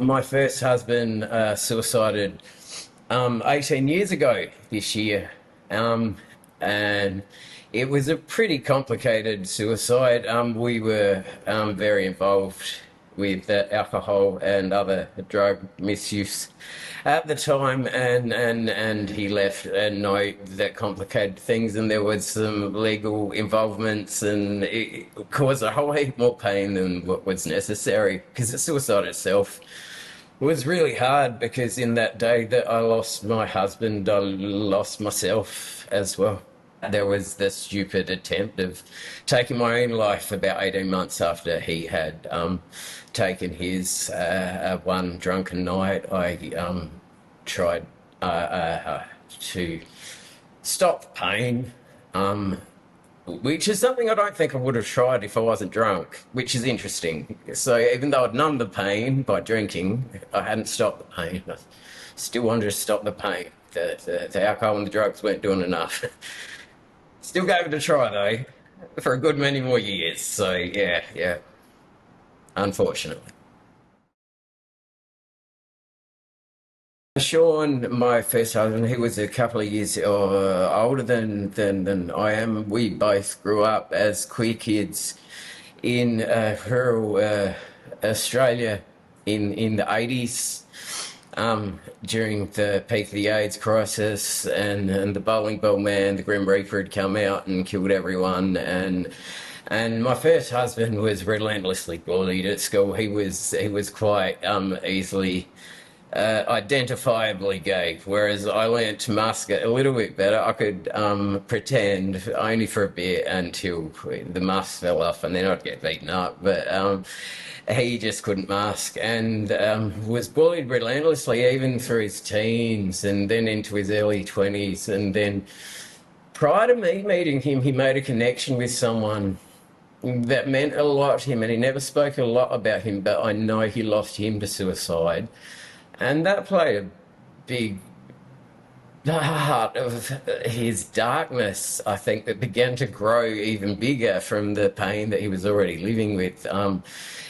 My first husband suicided 18 years ago this year. Um, and it was a pretty complicated suicide. We were very involved with alcohol and other drug misuse at the time, and he left a note that complicated things, and there was some legal involvements, and it caused a whole heap more pain than what was necessary, because the suicide itself was really hard, because in that day that I lost my husband, I lost myself as well. There was the stupid attempt of taking my own life about 18 months after he had taken his. One drunken night. I tried to stop the pain, which is something I don't think I would have tried if I wasn't drunk, which is interesting. So even though I'd numbed the pain by drinking, I hadn't stopped the pain. I still wanted to stop the pain. The alcohol and the drugs weren't doing enough. Still gave it a try though, for a good many more years. So yeah, unfortunately. Sean, my first husband, he was a couple of years older than I am. We both grew up as queer kids in rural Australia in the 80s. During the peak of the AIDS crisis, and the bowling ball man, the Grim Reaper, had come out and killed everyone, and my first husband was relentlessly bullied at school. He was quite easily identifiably gay, whereas I learnt to mask it a little bit better. I could pretend only for a bit until the mask fell off, and then I'd get beaten up. But he just couldn't mask, and was bullied relentlessly even through his teens and then into his early 20s. And then prior to me meeting him, he made a connection with someone that meant a lot to him, and he never spoke a lot about him, but I know he lost him to suicide. And that played a big part of his darkness, I think, that began to grow even bigger from the pain that he was already living with.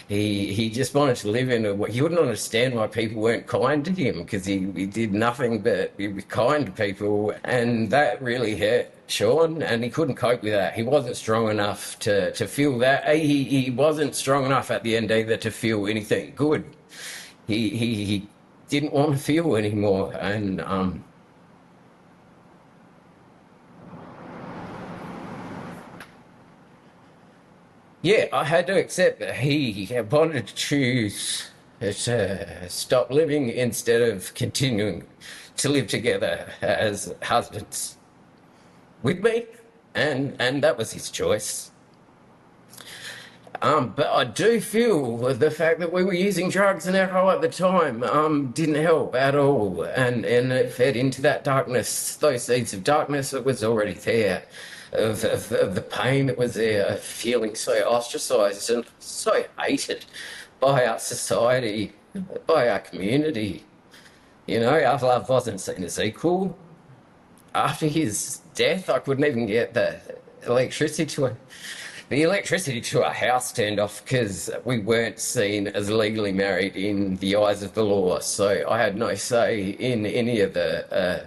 He just wanted to live in he wouldn't understand why people weren't kind to him, because he did nothing but be kind to people, and that really hurt Sean, and he couldn't cope with that. He wasn't strong enough to feel that. He wasn't strong enough at the end either to feel anything good. He didn't want to feel anymore, and yeah, I had to accept that he wanted to choose to stop living instead of continuing to live together as husbands with me, and that was his choice. But I do feel the fact that we were using drugs and alcohol at the time didn't help at all, and it fed into that darkness, those seeds of darkness that was already there, of the pain that was there, of feeling so ostracised and so hated by our society, by our community. You know, our love wasn't seen as equal. After his death, I couldn't even get electricity to our house turned off, because we weren't seen as legally married in the eyes of the law. So I had no say in any of the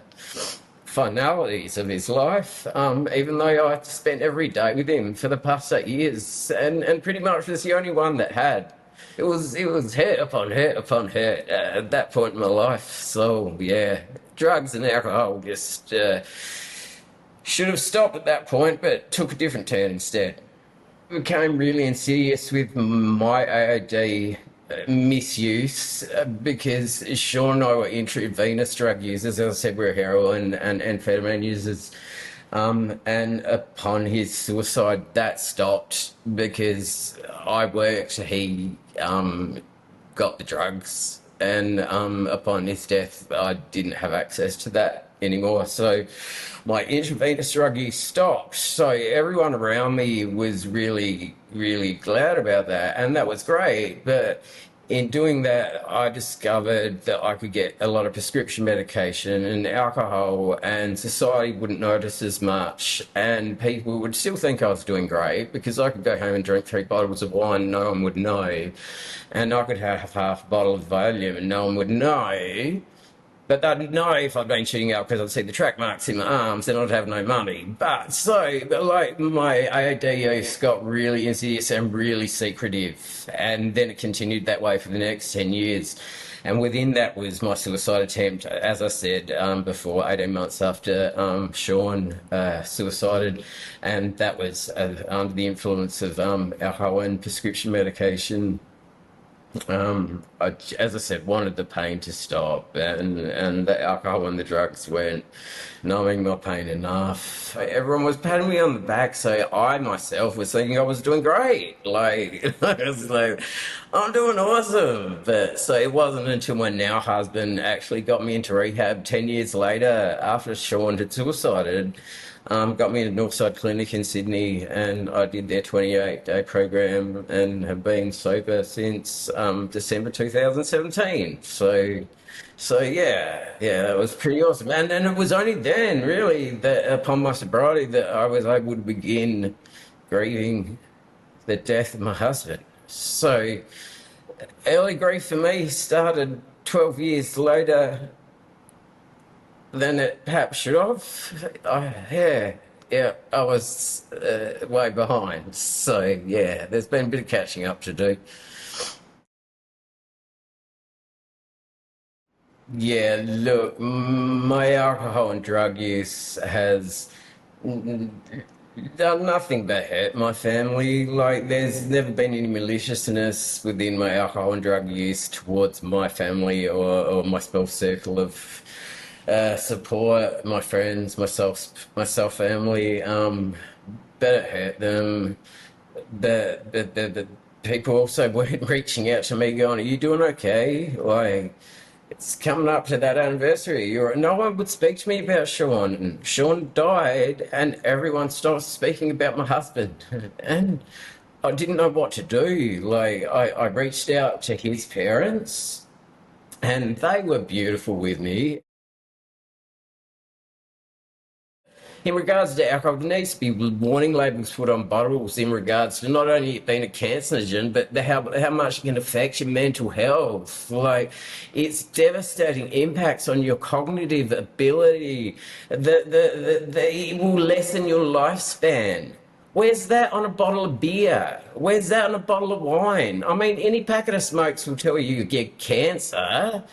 finalities of his life, even though I spent every day with him for the past 8 years, and pretty much was the only one that had. It was hurt upon hurt upon hurt at that point in my life. So yeah, drugs and alcohol just should have stopped at that point, but took a different turn instead. Became really insidious with my AOD misuse, because Sean and I were intravenous drug users. As I said, we were heroin and amphetamine users. And upon his suicide, that stopped, because I worked, he got the drugs, and upon his death, I didn't have access to that anymore. So my intravenous drug use stopped. So everyone around me was really, really glad about that, and that was great. But In doing that, I discovered that I could get a lot of prescription medication and alcohol, and society wouldn't notice as much, and people would still think I was doing great because I could go home and drink 3 bottles of wine, no one would know, and I could have half a bottle of Valium and no one would know. But they'd know if I'd been shooting out because I'd see the track marks in my arms and I'd have no money. But so, like, my AAD use got really insidious and really secretive. And then it continued that way for the next 10 years. And within that was my suicide attempt, as I said before, 18 months after Sean suicided. And that was under the influence of alcohol and prescription medication. As I said, wanted the pain to stop, and the alcohol and the drugs weren't numbing my pain enough. Everyone was patting me on the back, so I myself was thinking I was doing great. Like, I was like, I'm doing awesome. But so it wasn't until my now husband actually got me into rehab 10 years later after Sean had suicided. Got me in a Northside clinic in Sydney, and I did their 28-day program and have been sober since December 2017. So yeah, that was pretty awesome. And it was only then, really, that upon my sobriety, that I was able to begin grieving the death of my husband. So early grief for me started 12 years later than it perhaps should have. I was way behind. So yeah, there's been a bit of catching up to do. Yeah, look, my alcohol and drug use has done nothing but hurt my family. Like, there's never been any maliciousness within my alcohol and drug use towards my family or my small circle of support, my friends, myself, family. But it hurt them. The people also weren't reaching out to me going, "Are you doing okay?" Like, it's coming up to that anniversary. No one would speak to me about Sean. Sean died, and everyone stopped speaking about my husband. And I didn't know what to do. Like, I reached out to his parents, and they were beautiful with me. In regards to alcohol, there needs to be warning labels put on bottles in regards to not only it being a carcinogen, but how much it can affect your mental health. Like, it's devastating impacts on your cognitive ability. It will lessen your lifespan. Where's that on a bottle of beer? Where's that on a bottle of wine? I mean, any packet of smokes will tell you get cancer.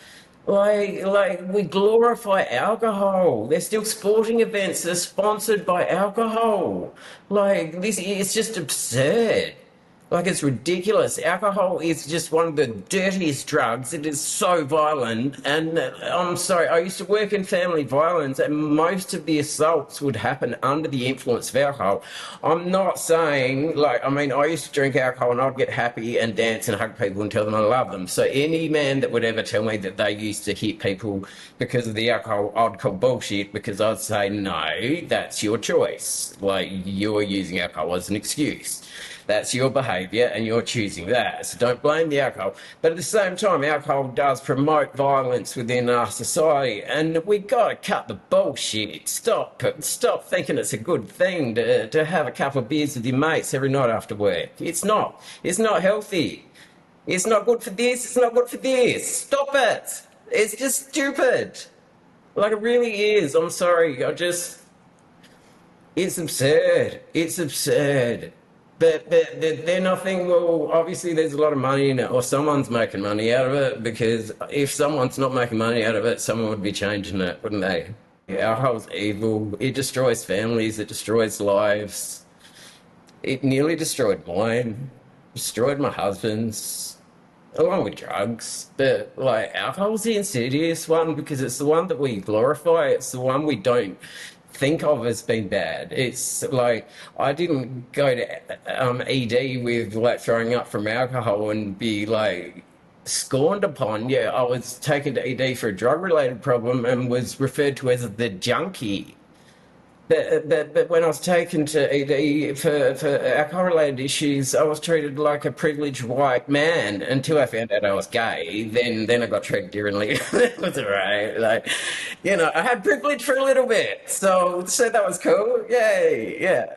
Like we glorify alcohol. There's still sporting events that are sponsored by alcohol. Like, this, it's just absurd. Like, it's ridiculous. Alcohol is just one of the dirtiest drugs. It is so violent. And I'm sorry, I used to work in family violence, and most of the assaults would happen under the influence of alcohol. I'm not saying, like, I mean, I used to drink alcohol and I'd get happy and dance and hug people and tell them I love them. So any man that would ever tell me that they used to hit people because of the alcohol, I'd call bullshit, because I'd say, no, that's your choice. Like, you're using alcohol as an excuse. That's your behaviour and you're choosing that. So don't blame the alcohol. But at the same time, alcohol does promote violence within our society, and we got to cut the bullshit. Stop thinking it's a good thing to have a couple of beers with your mates every night after work. It's not. It's not healthy. It's not good for this. It's not good for this. Stop it. It's just stupid. Like, it really is. I'm sorry. It's absurd. It's absurd. But they're nothing. Well, obviously, there's a lot of money in it, or someone's making money out of it, because if someone's not making money out of it, someone would be changing it, wouldn't they? Yeah, alcohol's evil. It destroys families. It destroys lives. It nearly destroyed mine, destroyed my husband's, along with drugs. But, like, alcohol's the insidious one, because it's the one that we glorify. It's the one we don't think of as being bad. It's like, I didn't go to ED with, like, throwing up from alcohol and be, like, scorned upon. Yeah, I was taken to ED for a drug-related problem and was referred to as the junkie. But when I was taken to ED for alcohol-related issues, I was treated like a privileged white man until I found out I was gay. Then I got treated differently. It was all right. Like, I had privilege for a little bit, so that was cool. Yay, yeah.